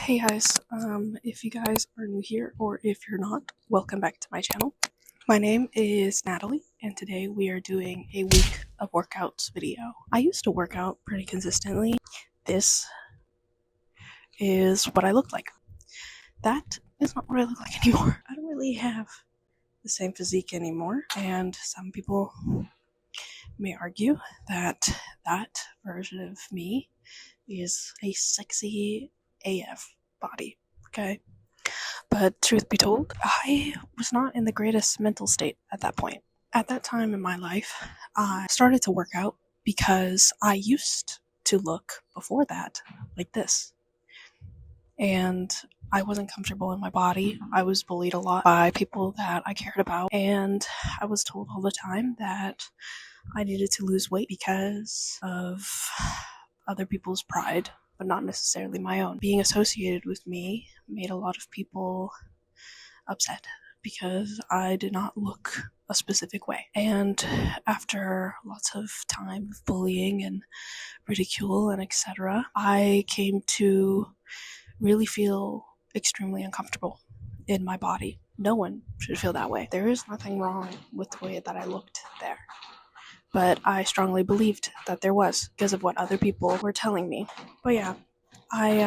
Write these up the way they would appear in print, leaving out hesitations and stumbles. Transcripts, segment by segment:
Hey guys, if you guys are new here or if you're not, welcome back to my channel. My name is Natalie and today we are doing a week of workouts video. I used to work out pretty consistently. This is what I look like. That is not what I look like anymore. I don't really have the same physique anymore, and some people may argue that that version of me is a sexy AF body, okay? But truth be told, I was not in the greatest mental state at that point. At that time in my life, I started to work out because I used to look before that like this. And I wasn't comfortable in my body. I was bullied a lot by people that I cared about. And I was told all the time that I needed to lose weight because of other people's pride, but not necessarily my own. Being associated with me made a lot of people upset because I did not look a specific way. And after lots of time of bullying and ridicule and etc., I came to really feel extremely uncomfortable in my body. No one should feel that way. There is nothing wrong with the way that I looked there. But I strongly believed that there was because of what other people were telling me. But yeah, I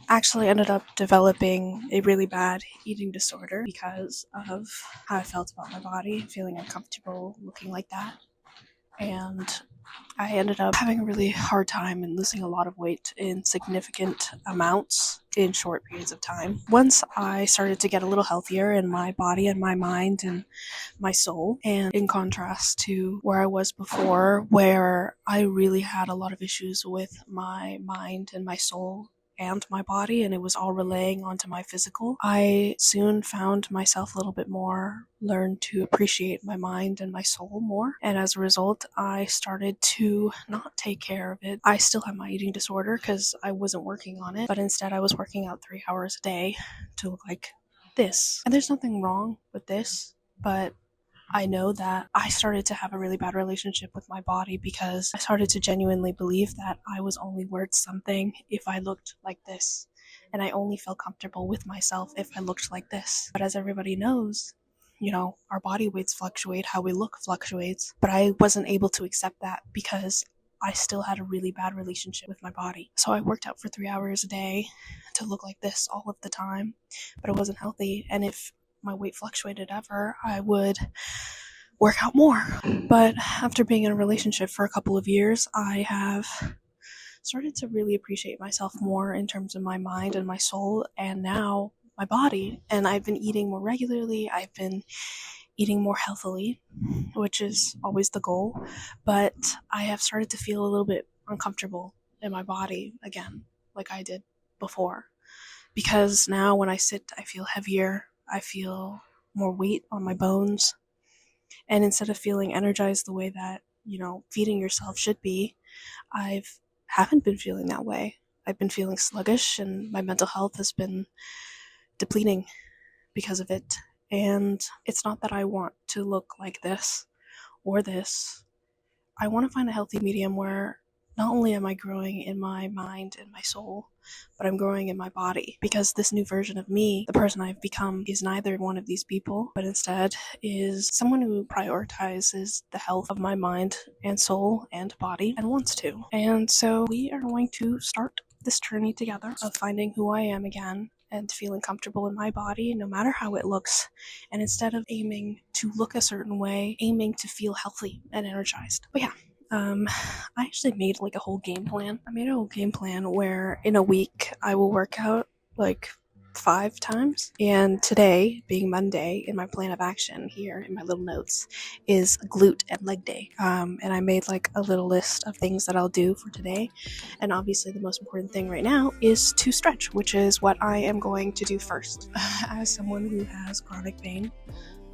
actually ended up developing a really bad eating disorder because of how I felt about my body, feeling uncomfortable looking like that. And I ended up having a really hard time and losing a lot of weight in significant amounts in short periods of time. Once I started to get a little healthier in my body and my mind and my soul, and in contrast to where I was before, where I really had a lot of issues with my mind and my soul and my body, and it was all relaying onto my physical, I soon found myself a little bit more, learned to appreciate my mind and my soul more, and as a result, I started to not take care of it. I still have my eating disorder because I wasn't working on it, but instead I was working out 3 hours a day to look like this. And there's nothing wrong with this, but I know that I started to have a really bad relationship with my body because I started to genuinely believe that I was only worth something if I looked like this. And I only felt comfortable with myself if I looked like this. But as everybody knows, our body weights fluctuate, how we look fluctuates. But I wasn't able to accept that because I still had a really bad relationship with my body. So I worked out for 3 hours a day to look like this all of the time, but it wasn't healthy. And if my weight fluctuated ever, I would work out more. But after being in a relationship for a couple of years, I have started to really appreciate myself more in terms of my mind and my soul, and now my body. And I've been eating more regularly. I've been eating more healthily, which is always the goal. But I have started to feel a little bit uncomfortable in my body again, like I did before. Because now when I sit, I feel heavier. I feel more weight on my bones. And instead of feeling energized the way that, feeding yourself should be, I haven't been feeling that way. I've been feeling sluggish, and my mental health has been depleting because of it. And it's not that I want to look like this or this. I want to find a healthy medium where not only am I growing in my mind and my soul, but I'm growing in my body, because this new version of me, the person I've become, is neither one of these people, but instead is someone who prioritizes the health of my mind and soul and body and wants to. And so we are going to start this journey together of finding who I am again and feeling comfortable in my body no matter how it looks, and instead of aiming to look a certain way, aiming to feel healthy and energized. But yeah, I actually made like a whole game plan. I made a whole game plan where in a week I will work out like 5 times. And today, being Monday, in my plan of action here in my little notes is glute and leg day. And I made like a little list of things that I'll do for today. And obviously the most important thing right now is to stretch, which is what I am going to do first. As someone who has chronic pain,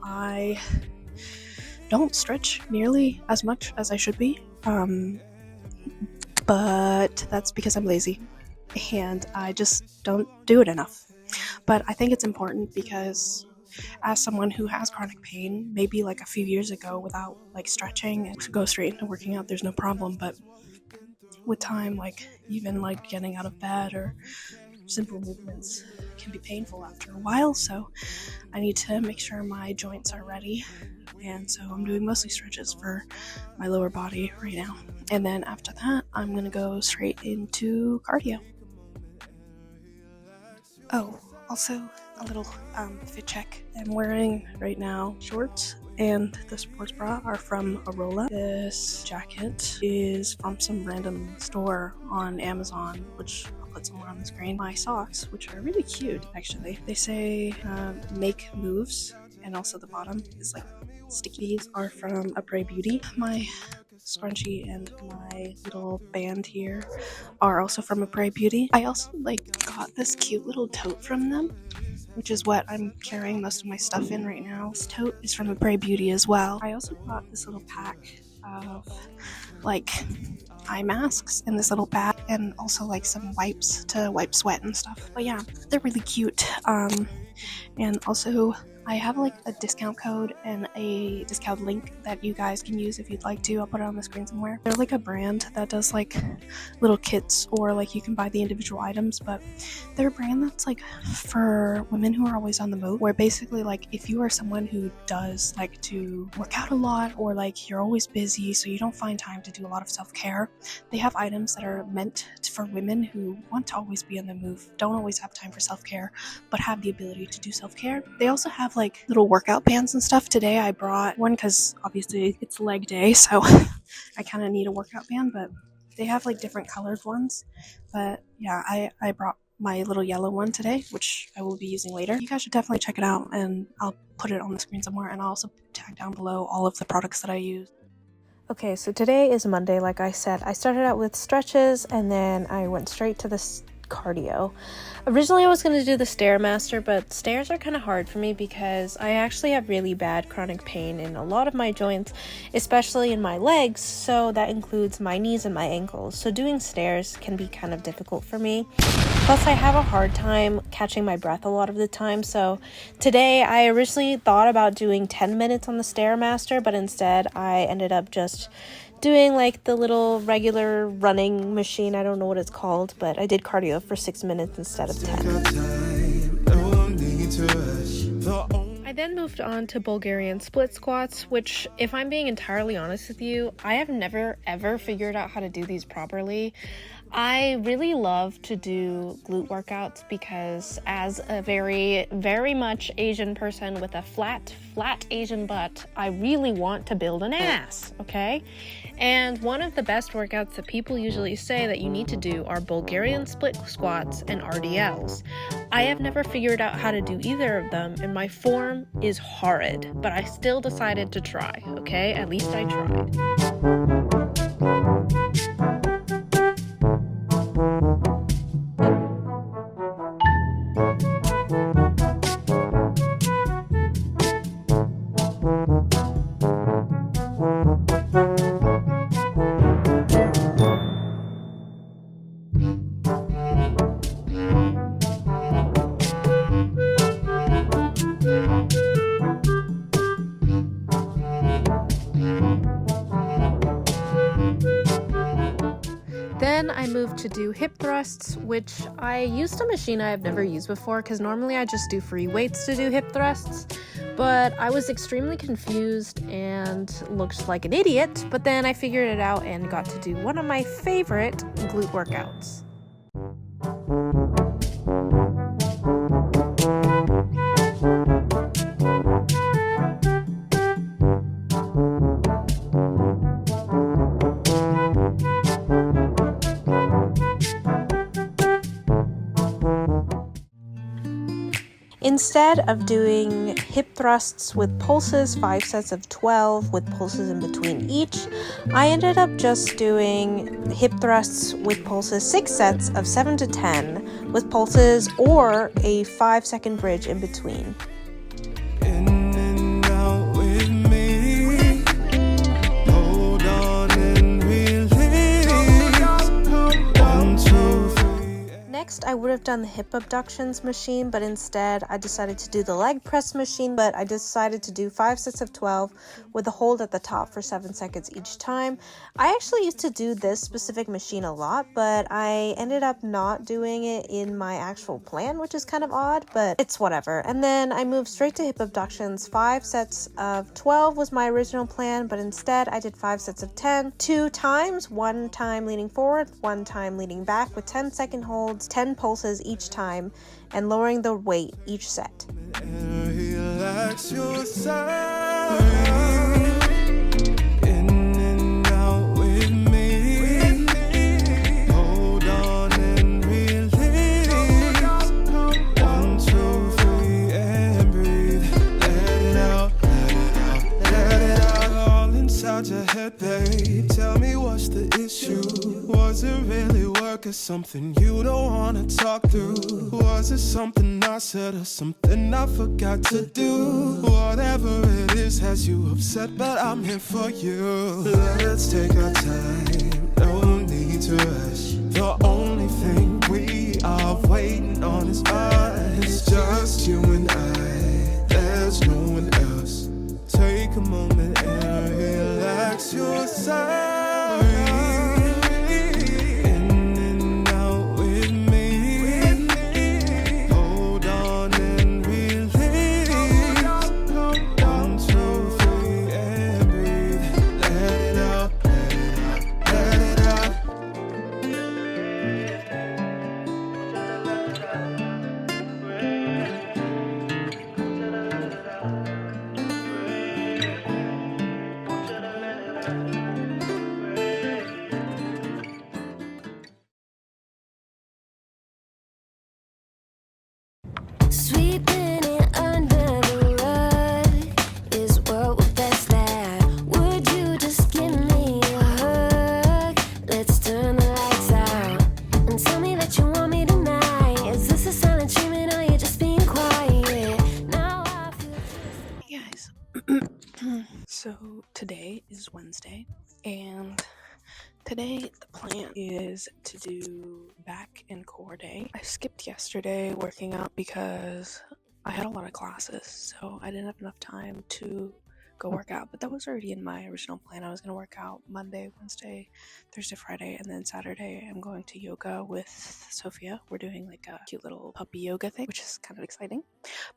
I don't stretch nearly as much as I should be, but that's because I'm lazy and I just don't do it enough. But I think it's important because as someone who has chronic pain, maybe like a few years ago without like stretching and go straight into working out, there's no problem, but with time, like even like getting out of bed or simple movements can be painful after a while, so I need to make sure my joints are ready. And so I'm doing mostly stretches for my lower body right now. And then after that, I'm going to go straight into cardio. Oh, also a little fit check. I'm wearing right now shorts, and the sports bra are from Arola. This jacket is from some random store on Amazon, which I'll put somewhere on the screen. My socks, which are really cute actually, they say make moves, and also the bottom is like sticky. These are from Après Beauty. My scrunchie and my little band here are also from Après Beauty. I also got this cute little tote from them, which is what I'm carrying most of my stuff in right now. This tote is from Après Beauty as well. I also got this little pack of eye masks in this little bag, and also some wipes to wipe sweat and stuff. But yeah, they're really cute. And also I have a discount code and a discount link that you guys can use if you'd like to. I'll put it on the screen somewhere. They're a brand that does little kits, or you can buy the individual items, but they're a brand that's for women who are always on the move, where basically if you are someone who does like to work out a lot, or you're always busy so you don't find time to do a lot of self-care, they have items that are meant for women who want to always be on the move, don't always have time for self-care, but have the ability to do self-care. They also have little workout bands and stuff. Today I brought one because obviously it's leg day, so I kind of need a workout band, but they have different colored ones. But yeah, I brought my little yellow one today, which I will be using later. You guys should definitely check it out, and I'll put it on the screen somewhere, and I'll also tag down below all of the products that I use. Okay, so today is Monday. Like I said, I started out with stretches, and then I went straight to the cardio. Originally I was going to do the Stairmaster, but stairs are kind of hard for me because I actually have really bad chronic pain in a lot of my joints, especially in my legs, so that includes my knees and my ankles. So doing stairs can be kind of difficult for me. Plus I have a hard time catching my breath a lot of the time, so today I originally thought about doing 10 minutes on the Stairmaster, but instead I ended up just doing the little regular running machine. I don't know what it's called, but I did cardio for 6 minutes instead of 10. I then moved on to Bulgarian split squats, which, if I'm being entirely honest with you, I have never ever figured out how to do these properly. I really love to do glute workouts because as a very, very much Asian person with a flat Asian butt, I really want to build an ass, okay? And one of the best workouts that people usually say that you need to do are Bulgarian split squats and RDLs. I have never figured out how to do either of them, and my form is horrid, but I still decided to try, okay? At least I tried. Then I moved to do hip thrusts, which I used a machine I have never used before because normally I just do free weights to do hip thrusts, but I was extremely confused and looked like an idiot, but then I figured it out and got to do one of my favorite glute workouts. Instead of doing hip thrusts with pulses, 5 sets of 12 with pulses in between each, I ended up just doing hip thrusts with pulses, 6 sets of 7 to 10 with pulses, or a 5-second bridge in between. Next, I I would have done the hip abductions machine, but instead I decided to do the leg press machine, but I decided to do 5 sets of 12 with a hold at the top for 7 seconds each time. I actually used to do this specific machine a lot, but I ended up not doing it in my actual plan, which is kind of odd, but it's whatever. And then I moved straight to hip abductions. 5 sets of 12 was my original plan, but instead I did 5 sets of 10, 2 times, 1 time leaning forward, 1 time leaning back with 10-second holds, 10 pulses each time, and lowering the weight each set. Relax yourself. Your head, babe. Tell me what's the issue? Was it really work or something you don't wanna talk through? Was it something I said or something I forgot to do? Whatever it is has you upset, but I'm here for you. Let's take our time, no need to rush. The only thing we are waiting on is us. It's just you and I, there's no one else. Take a moment and relax yourself. In and out with me. Hold on and release. 1, 2, 3 and breathe. Let it out, let it out, let it out. Sweeping it under the rug is what we're best at. Would you just give me a hug? Let's turn the lights out and tell me that you want me tonight. Is this a silent treatment or you just being quiet? Now I feel. Hey guys. So today is Wednesday, and today the plan is to do back and core day. I skipped yesterday working out because I had a lot of classes, so I didn't have enough time to go work out, but that was already in my original plan. I was going to work out Monday, Wednesday, Thursday, Friday, and then Saturday I'm going to yoga with Sophia. We're doing like a cute little puppy yoga thing, which is kind of exciting.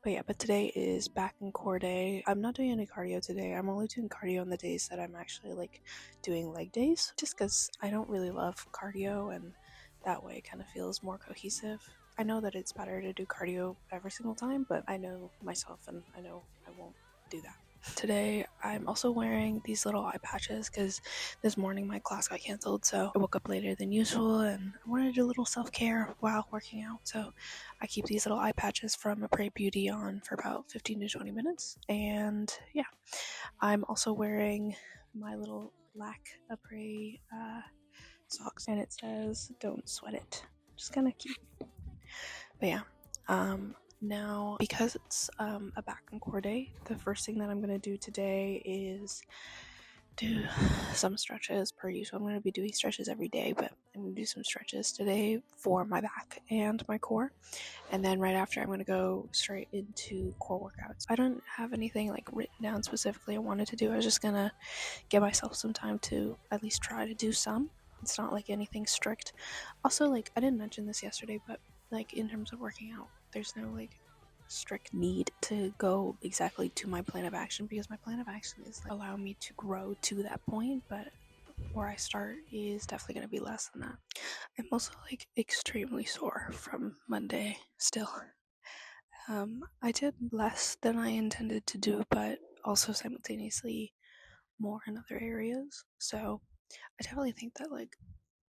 But today is back and core day. I'm not doing any cardio today. I'm only doing cardio on the days that I'm actually like doing leg days, just because I don't really love cardio, and that way it kind of feels more cohesive. I know that it's better to do cardio every single time, but I know myself and I know I won't do that. Today I'm also wearing these little eye patches because this morning my class got canceled, so I woke up later than usual and I wanted to do a little self-care while working out, so I keep these little eye patches from Apres Beauty on for about 15 to 20 minutes. And yeah, I'm also wearing my little black Apres socks, and it says don't sweat it. Just kind of cute. But yeah, now, because it's a back and core day, the first thing that I'm going to do today is do some stretches per usual. I'm going to be doing stretches every day, but I'm going to do some stretches today for my back and my core. And then right after, I'm going to go straight into core workouts. I don't have anything like written down specifically I wanted to do. I was just going to give myself some time to at least try to do some. It's not like anything strict. Also, like, I didn't mention this yesterday, but like in terms of working out, there's no like strict need to go exactly to my plan of action, because my plan of action is like allow me to grow to that point, but where I start is definitely going to be less than that. I'm also like extremely sore from Monday still. I did less than I intended to do, but also simultaneously more in other areas, so I definitely think that like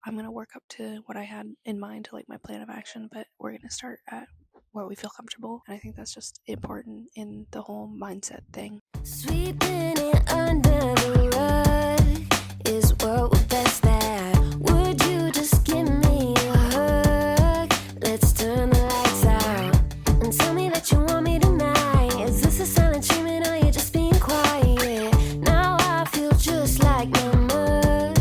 I'm going to work up to what I had in mind to like my plan of action, but we're going to start at where we feel comfortable, and I think that's just important in the whole mindset thing. Sweeping it under the rug is what we're best at. Would you just give me a hug? Let's turn the lights out and tell me that you want me tonight. Is this a silent treatment or you just being quiet? Now I feel just like my mug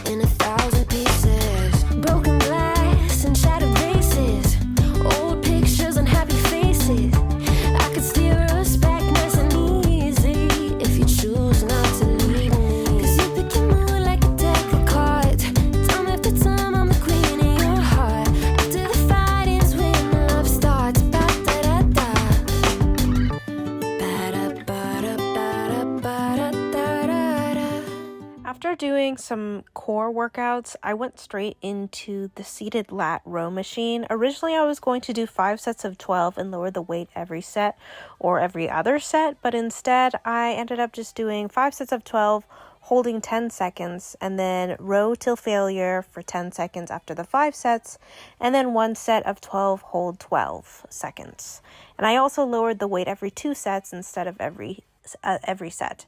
in 1,000 pieces. Broken glass and shattered vases. doing some core workouts, I went straight into the seated lat row machine. Originally, I was going to do 5 sets of 12 and lower the weight every set or every other set, but instead I ended up just doing 5 sets of 12, holding 10 seconds, and then row till failure for 10 seconds after the 5 sets, and then 1 set of 12, hold 12 seconds. And I also lowered the weight every 2 sets instead of every set.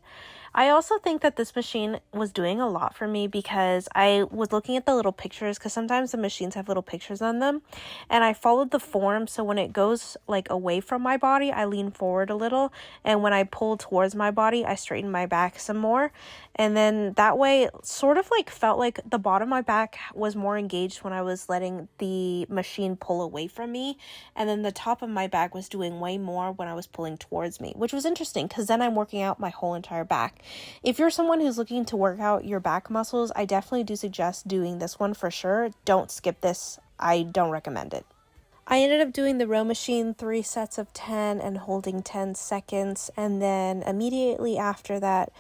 I also think that this machine was doing a lot for me because I was looking at the little pictures, because sometimes the machines have little pictures on them, and I followed the form. So when it goes like away from my body, I lean forward a little, and when I pull towards my body, I straighten my back some more. And then that way sort of like felt like the bottom of my back was more engaged when I was letting the machine pull away from me, and then the top of my back was doing way more when I was pulling towards me, which was interesting because then I'm working out my whole entire back. If you're someone who's looking to work out your back muscles, I definitely do suggest doing this one for sure. Don't skip this. I don't recommend it. I ended up doing the row machine 3 sets of 10 and holding 10 seconds, and then immediately after that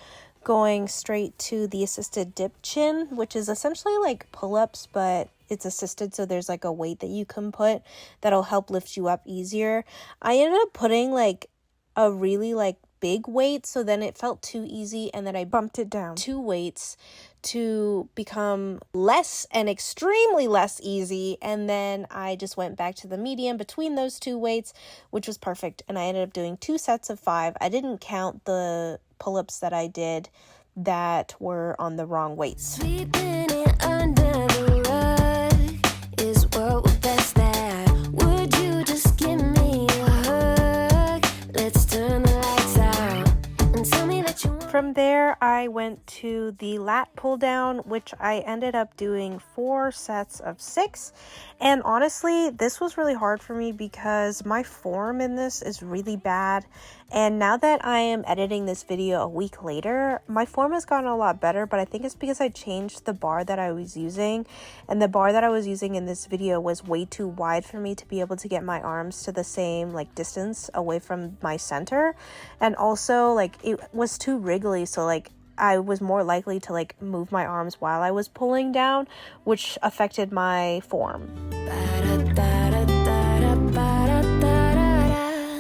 going straight to the assisted dip chin, which is essentially like pull-ups, but it's assisted, so there's like a weight that you can put that'll help lift you up easier. I ended up putting like a really like big weight, so then it felt too easy, and then I bumped it down 2 weights to become less and extremely less easy, and then I just went back to the medium between those 2 weights, which was perfect, and I ended up doing 2 sets of 5. I didn't count the pull-ups that I did that were on the wrong weights. Sweeping it under the rug is what we're best at. Would you just give me a hug? Let's turn the lights out and tell me that you want. From there, I went to the lat pull down, which I ended up doing 4 sets of 6. And honestly, this was really hard for me because my form in this is really bad. And now that I am editing this video a week later, my form has gotten a lot better, but I think it's because I changed the bar that I was using. And the bar that I was using in this video was way too wide for me to be able to get my arms to the same like distance away from my center. And also like it was too wriggly, so like I was more likely to like move my arms while I was pulling down, which affected my form.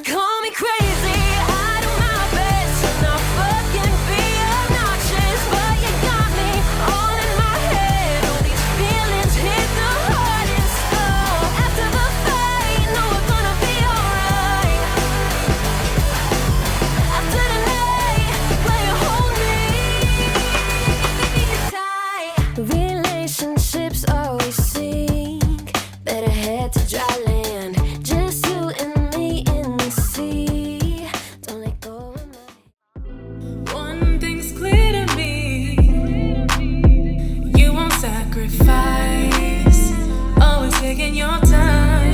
Call me crazy, I do my best not fucking be obnoxious, but you got me all in my head. All these feelings hit the hardest. Oh, after the fight, know we're gonna be alright. After the night, will you hold me tight? Relationships always sink, better head to dry land. Just you and me in the sea. Don't let go of my. One thing's clear to me, you won't sacrifice, always taking your time.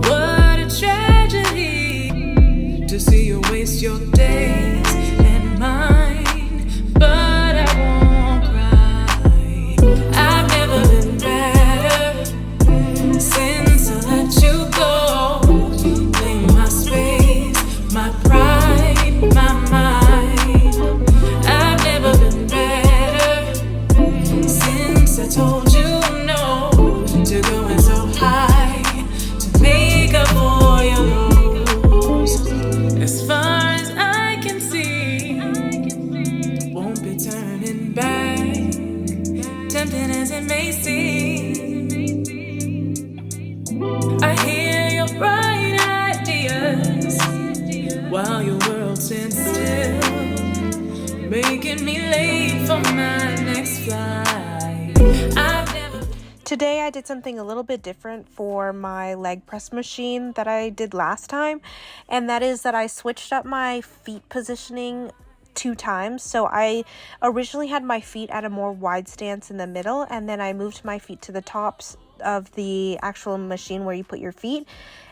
What a tragedy to see you waste your days and mine, but I won't cry. I've never been better since I let you go. Claim my space, my pride, my mind. I've never been better since I told you no to going so high to make up for your lows. As far as I can see, won't be turning back, tempting as it may seem. I hear your bright ideas while your world stands still, making me late for my next flight. I've never. Today I did something a little bit different for my leg press machine that I did last time, and that is that I switched up my feet positioning 2 times. So I originally had my feet at a more wide stance in the middle, and then I moved my feet to the tops of the actual machine where you put your feet.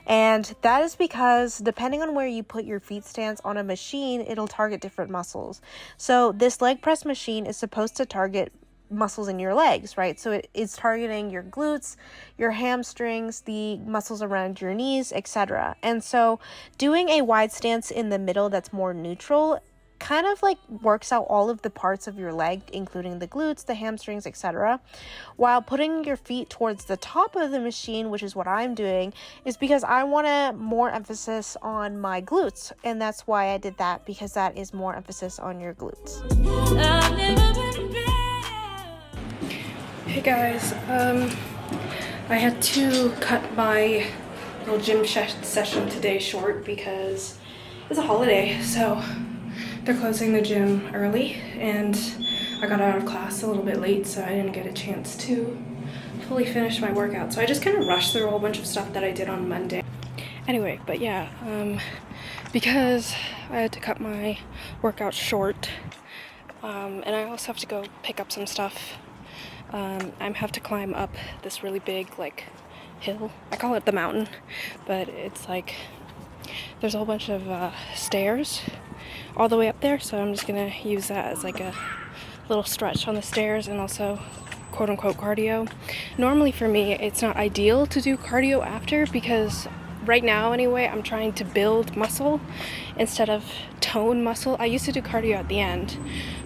And that is because depending on where you put your feet stance on a machine, it'll target different muscles. So this leg press machine is supposed to target muscles in your legs, right? So it's targeting your glutes, your hamstrings, the muscles around your knees, etc. And so doing a wide stance in the middle that's more neutral kind of like works out all of the parts of your leg, including the glutes, the hamstrings, etc. While putting your feet towards the top of the machine, which is what I'm doing, is because I want more emphasis on my glutes. And that's why I did that, because that is more emphasis on your glutes. Hey guys, I had to cut my little gym session today short because it's a holiday, so they're closing the gym early and I got out of class a little bit late, so I didn't get a chance to fully finish my workout. So I just kind of rushed through a whole bunch of stuff that I did on Monday. Anyway, but yeah, because I had to cut my workout short, and I also have to go pick up some stuff. I have to climb up this really big, like, hill. I call it the mountain, but it's like there's a whole bunch of stairs all the way up there, so I'm just gonna use that as like a little stretch on the stairs and also quote-unquote cardio. Normally for me, it's not ideal to do cardio after, because right now anyway, I'm trying to build muscle instead of tone muscle. I used to do cardio at the end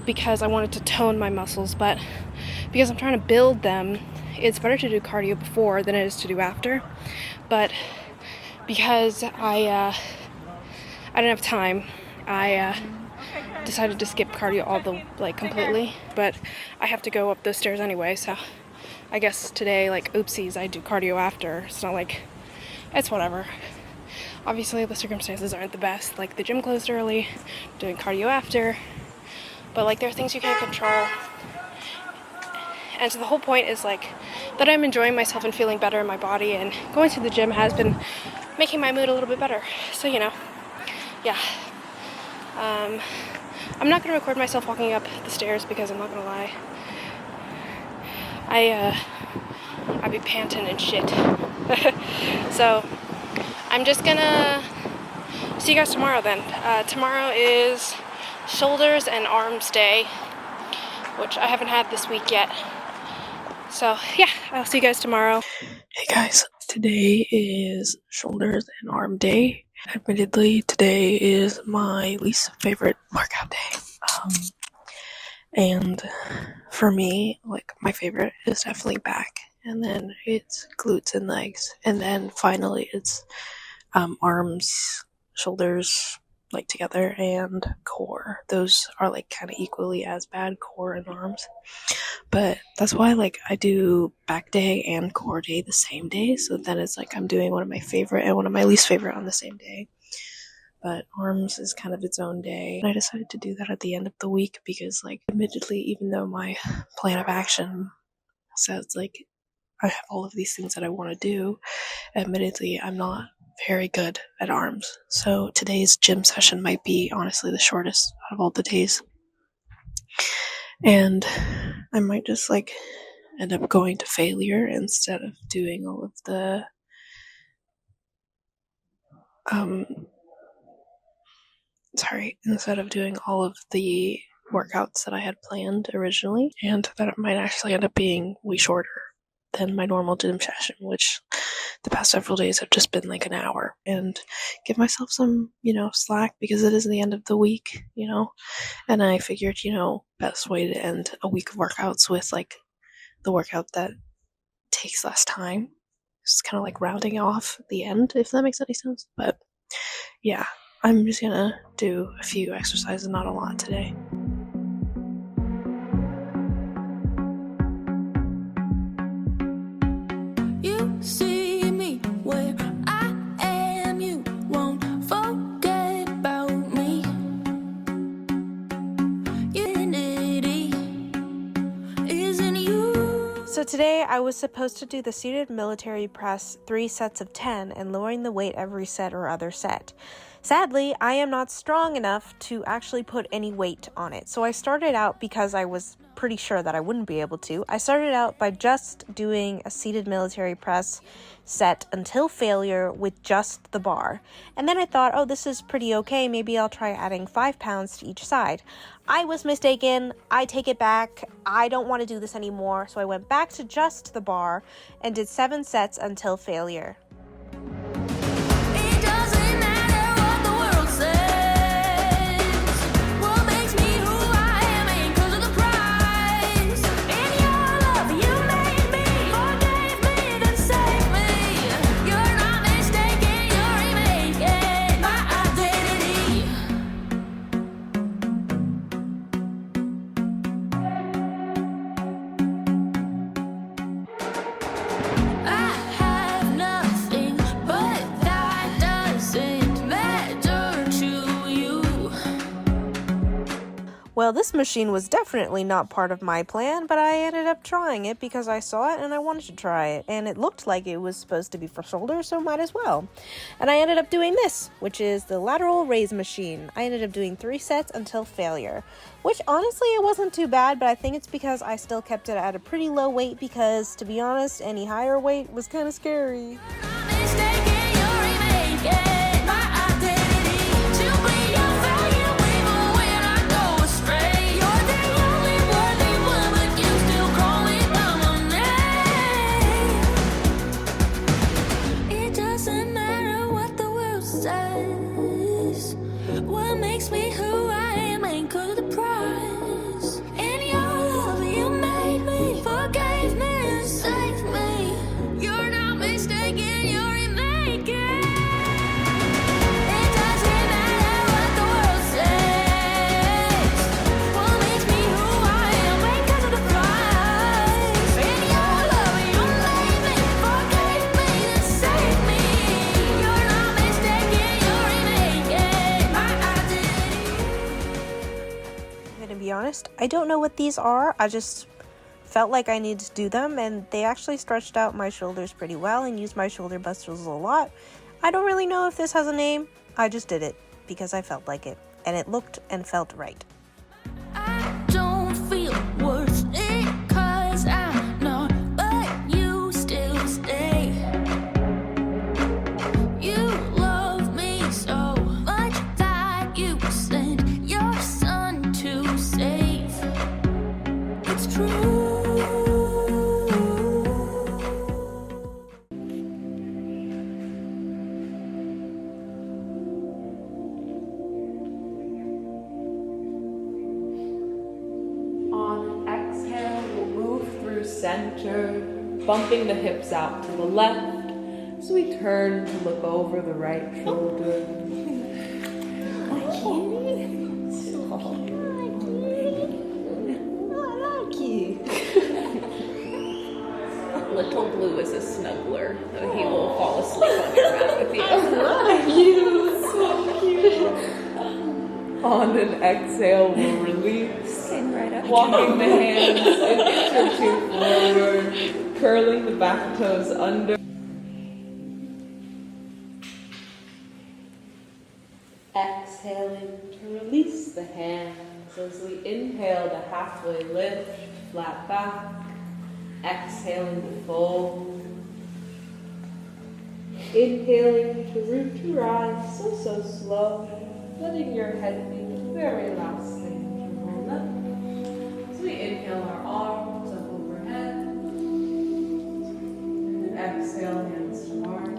because I wanted to tone my muscles, but because I'm trying to build them, it's better to do cardio before than it is to do after. But because I didn't have time, I decided to skip cardio completely. But I have to go up those stairs anyway, so I guess today, like, oopsies, I do cardio after. It's not like, it's whatever. Obviously the circumstances aren't the best, like the gym closed early, doing cardio after, but like there are things you can't control. And so the whole point is like that I'm enjoying myself and feeling better in my body, and going to the gym has been making my mood a little bit better. So, you know, yeah. I'm not gonna record myself walking up the stairs because I'm not gonna lie, I'd be panting and shit. So I'm just gonna see you guys tomorrow then. Tomorrow is shoulders and arms day, which I haven't had this week yet. So yeah, I'll see you guys tomorrow. Hey guys, today is shoulders and arm day. Admittedly, today is my least favorite workout day. And for me, like, my favorite is definitely back, and then it's glutes and legs, and then finally it's arms, shoulders, like, together, and core. Those are like kind of equally as bad, core and arms. But that's why, like, I do back day and core day the same day, so then it's like I'm doing one of my favorite and one of my least favorite on the same day. But arms is kind of its own day. And I decided to do that at the end of the week because, like, admittedly, even though my plan of action says, like, I have all of these things that I want to do, admittedly, I'm not very good at arms. So today's gym session might be honestly the shortest out of all the days. And I might just, like, end up going to failure instead of doing all of the instead of doing all of the workouts that I had planned originally, and that it might actually end up being way shorter than my normal gym session, which the past several days have just been like an hour, and give myself some, slack, because it is the end of the week, and I figured, best way to end a week of workouts with, like, the workout that takes less time. It's kind of like rounding off the end, if that makes any sense. But yeah, I'm just gonna do a few exercises, not a lot today. You see me where I am, you won't forget about me. Unity isn't you. So today I was supposed to do the seated military press 3 sets of 10 and lowering the weight every set or other set. Sadly, I am not strong enough to actually put any weight on it. So I started out, because I was pretty sure that I wouldn't be able to, I started out by just doing a seated military press set until failure with just the bar. And then I thought, oh, this is pretty okay. Maybe I'll try adding 5 pounds to each side. I was mistaken. I take it back. I don't want to do this anymore. So I went back to just the bar and did 7 sets until failure. It doesn't matter what the world says. Well, Well, this machine was definitely not part of my plan, but I ended up trying it because I saw it and I wanted to try it, and it looked like it was supposed to be for shoulders, so might as well. And I ended up doing this, which is the lateral raise machine. I ended up doing 3 sets until failure, which honestly it wasn't too bad, but I think it's because I still kept it at a pretty low weight because, to be honest, any higher weight was kind of scary. What makes me who I am ain't good the prize. In your love, you made me, forgave me, and saved me. You're not mistaken, you're making. It doesn't matter what the world says. What makes me who I am ain't good the prize. In your love, you made me, forgave me, and saved me. You're not mistaken, you're making. To be honest, I don't know what these are. I just felt like I needed to do them, and they actually stretched out my shoulders pretty well and used my shoulder muscles a lot. I don't really know if this has a name. I just did it because I felt like it, and it looked and felt right. I don't feel worth it 'cause I'm not, but you still stay. You love me so much that you sent your son to save. It's true. On an exhale, we'll move through center, bumping the hips out to the left as we turn to look over the right shoulder. Little Blue is a snuggler, so he will fall asleep on your mat with you. I love you, so cute. On an exhale, we'll release, walking the hands an inch or two forward, curling the back toes under. Exhaling to release the hands as we inhale to halfway lift, flat back. Exhaling to fold. Inhaling to root your eyes so slow, letting your head be the very last thing to roll up. So we inhale our arms up overhead, and exhale hands to heart.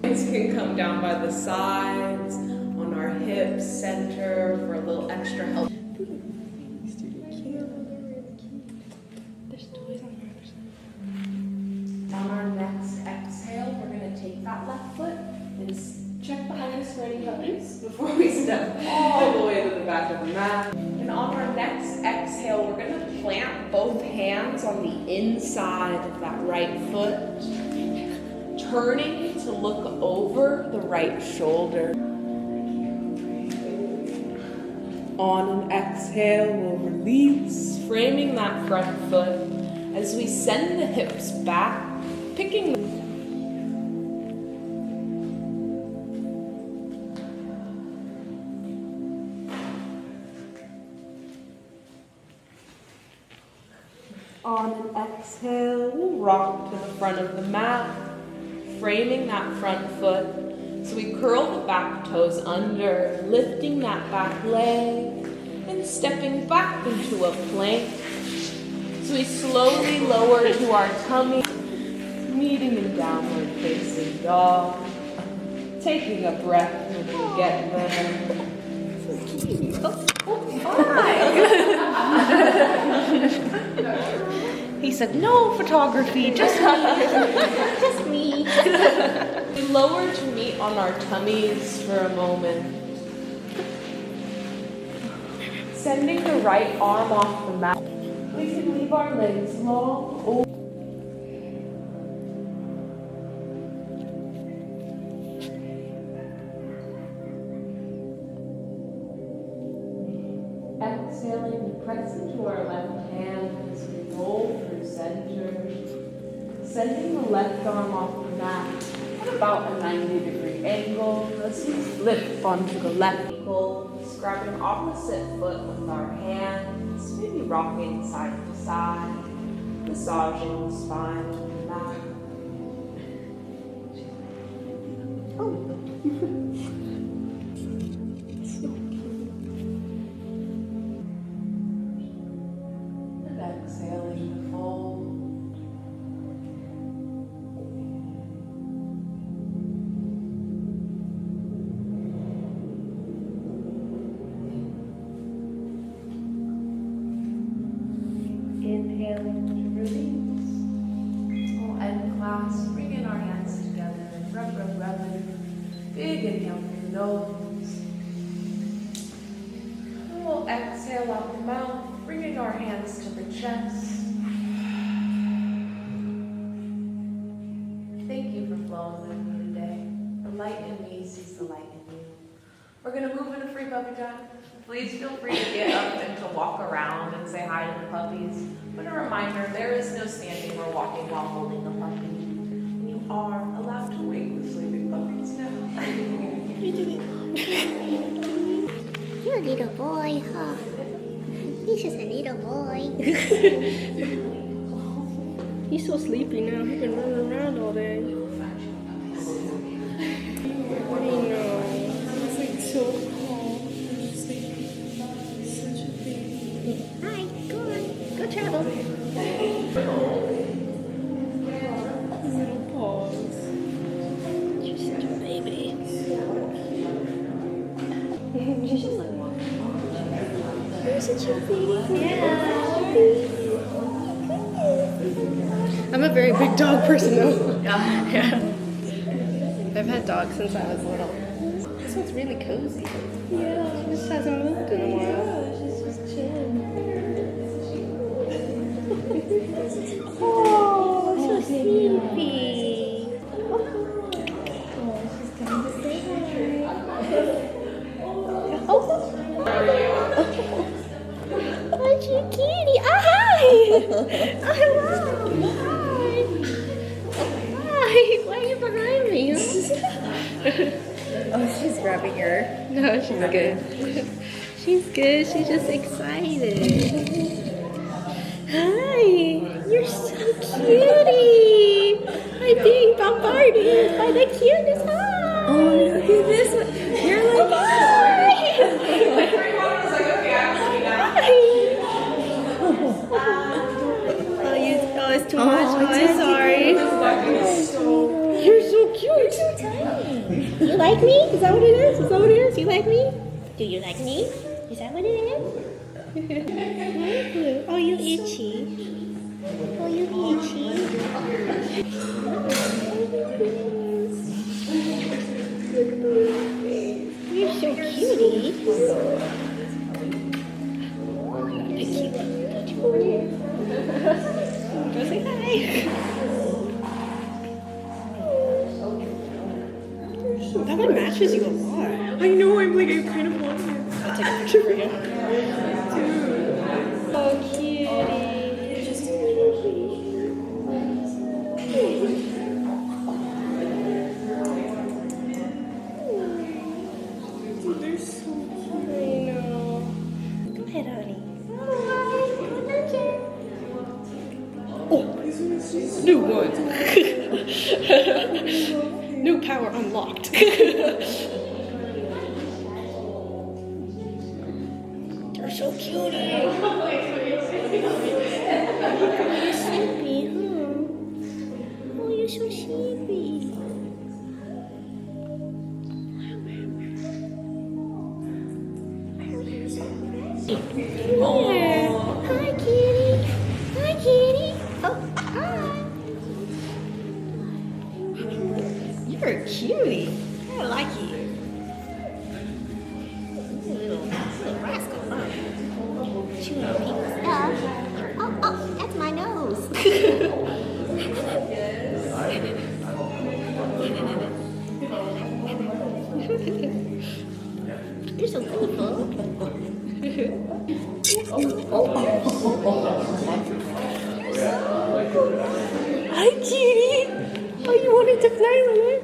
Hands can come down by the sides, on our hips, center for a little extra help. On our next exhale, we're going to take that left foot and check behind us for any puppies before we step all the way to the back of the mat. And on our next exhale, we're going to plant both hands on the inside of that right foot, turning to look over the right shoulder. On an exhale, we'll release, framing that front foot as we send the hips back, picking. On an exhale, we'll rock to the front of the mat, framing that front foot. So we curl the back toes under, lifting that back leg, and stepping back into a plank. So we slowly lower to our tummy, meeting in downward facing dog. Taking a breath when we get there. He said, no photography, just me. Just me. We lower to meet on our tummies for a moment. Sending the right arm off the mat. We can leave our legs long open. exhaling to press into our left hand as we roll through center. Sending the left arm off the mat at about a 90-degree angle as we flip onto the left ankle, grabbing opposite foot with our hands, maybe rocking side to side, massaging the spine and the back. And exhaling to fold. Inhaling to release. We'll end class, bringing our hands together, rub, rub, rubbing. Big inhale through the nose. And we'll exhale out the mouth, bringing our hands to the chest. Thank you for flowing with me today. The light in me sees the light in you. We're going to move into free puppy time. Please feel free to get up and to walk around and say hi to the puppies. But a reminder, there is no standing or walking while holding the puppy. And you are allowed to wake the sleeping puppies now. You're a little boy, huh? He's just a little boy. He's so sleepy now. He's been running around all day. I know. He's like so calm and sleepy. Such a baby. Hi, go on. Go travel. Little paws. You're such a baby. You're such a baby. I'm a very big dog person though. Yeah. I've had dogs since I was little. This one's really cozy. Yeah, she just hasn't moved in a while. She's just chilling. Oh, so sleepy. She's coming to say hi. Aren't you kitty? Oh, hi! Oh, hello! Hi! Hi! Why are you behind me? Oh, she's grabbing her. No, she's good. She's good. She's just excited. Hi! You're so cutie! I'm being bombarded by the cutest. Hi! Oh, look at this one. You're like, hi! Oh, it's too much. Oh, I'm sorry. You're so cute. You're so tiny. You like me? Is that what it is? Is that what it is? You like me? Do you like me? Is that what it is? Oh, you itchy. Oh, you itchy. You're so cutie. Go say hi. That one matches you a lot. I know, I'm like, I kind of want it. I'll take a picture for you. Oh, cutie. Just They're so cute. I know. Go ahead, honey. Oh, new one. New power unlocked. They're so cute. You're sleepy, huh? Oh, you're so sleepy. Here. Hi, kitty. Hi, kitty. Oh, hi. You're a cutie. I like you. Little rascal, huh? Chewing on people's stuff. Oh, that's my nose. You're so beautiful. Hi, cutie. Oh, you wanted to play with it?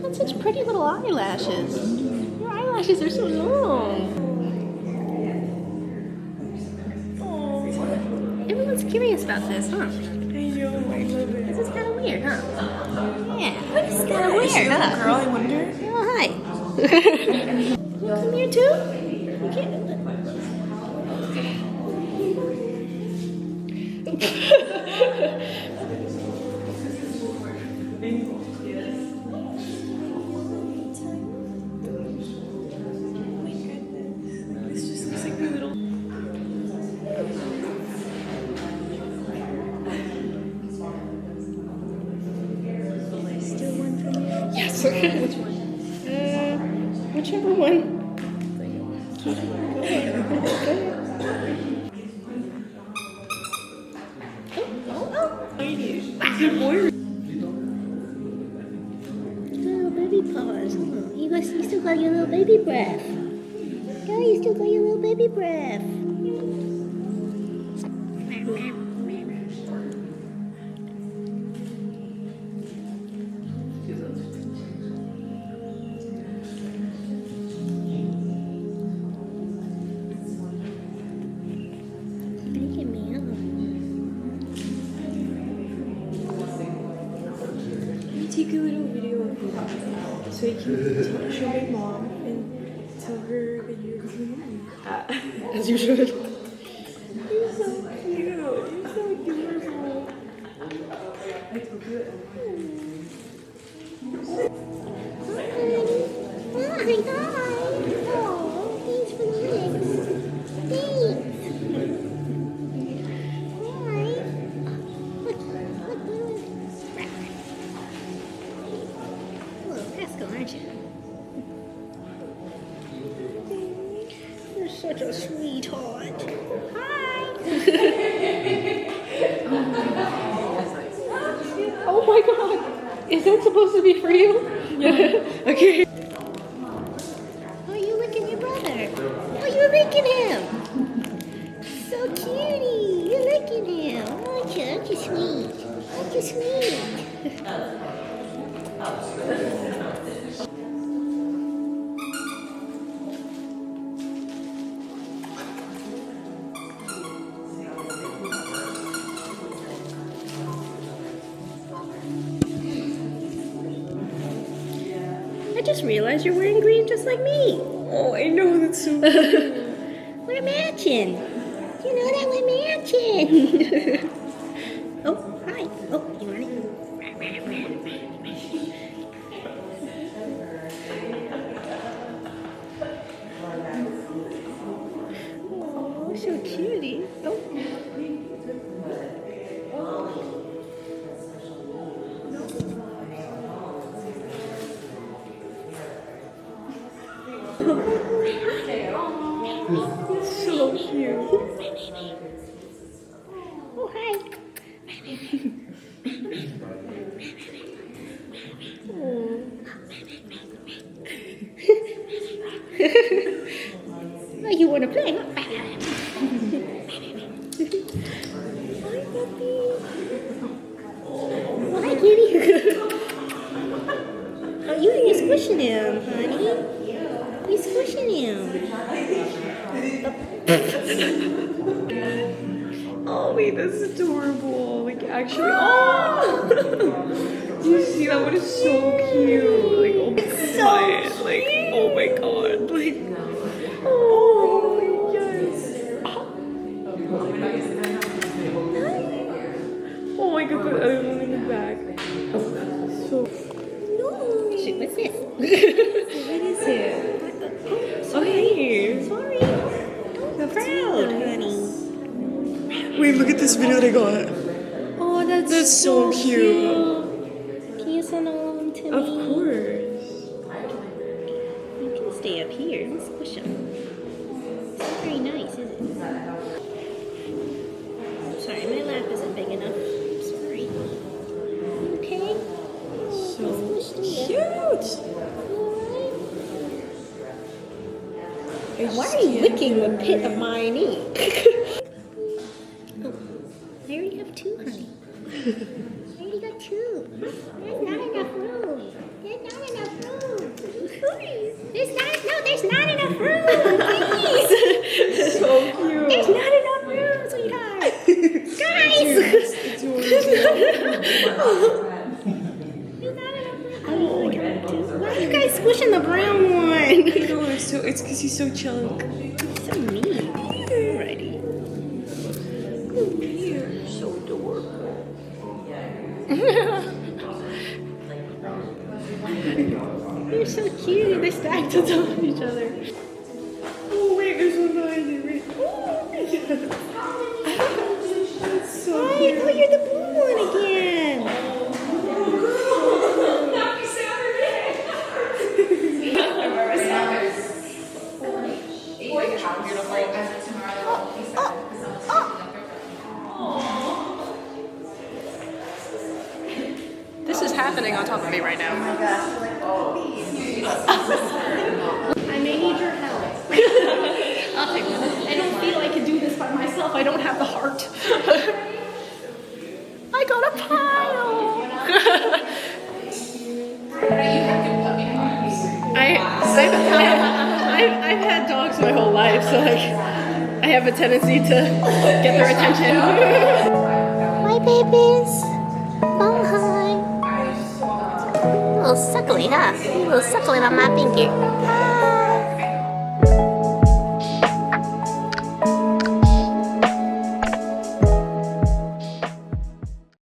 That's such pretty little eyelashes. Your eyelashes are so long. Everyone's curious about this, huh? I know, I love it. This is kind of weird, huh? Yeah, what is kind of weird, huh? Girl, I wonder. Oh, hi. You come here too? Okay. This just looks like my little. Still one from you? Yes. Which one? Whichever one. Go ahead. Little baby paws. You still got your little baby breath. Oh, you still got your little baby breath. Look at me. Take a little video of you so you can show my mom and tell her that you're coming home. As you should. You're so cute. You're so adorable. I told you that. Hi. Oh, thanks for the legs. Thanks. Hi. Look. Little rascal, aren't you? You're such a sweetheart. Hi. Oh my god. Is that supposed to be for you? Yeah. Okay. Oh, you licking your brother. Oh, you're licking him. So cutie. You're licking him. Aren't you? Aren't you sweet? Aren't you sweet? I just realized you're wearing green just like me. Oh, I know, that's so cute. We're matching. You know that we're matching. Oh, hi. Oh, you want it? Oh, so cutie. Oh. So cute. Oh, hi. Oh, you want to play? Huh? Hi, puppy. Oh, hi, kitty. Oh, you're squishing him, honey. You're squishing him. Oh, wait, that's adorable. Like, actually, oh! Do you see that one? Is so cute. Like, oh my god. Like, oh my god. Like, oh, yes. Oh my god, the other one in the back. So, Shoot, what's this? what is it? Oh, hey. Sorry. I'm proud, honey. Wait, look at this video that I got. that's so cute. Can you send all of them to me? Of course. You can stay up here. Let's squish them. It's not very nice, is it? Sorry, my lap isn't big enough. I'm sorry. Okay. So cute. Why are you licking the pit of my knee? Oh, I already have two, honey. I already got two. There's not enough room. There's not enough room. There's not enough room. Please. So cute. There's not enough room, sweetheart. Guys. Oh, I got two. Why are you guys squishing the brown one? No, it's because he's so chunk. So neat. Alrighty. You're so adorable. They're so cute. They stacked on top of each other. Oh wait, there's one behind you. Wait. That's so Oh, cute. you're the blue one again. This is happening on top of me right now. I may need your help. I'll take this. I don't feel I can do this by myself. I don't have the heart. I got a pile. I've had dogs my whole life, so like I have a tendency to get their attention. Hi, babies. Oh, hi. A little suckly, huh? A little suckling on my finger. Hi.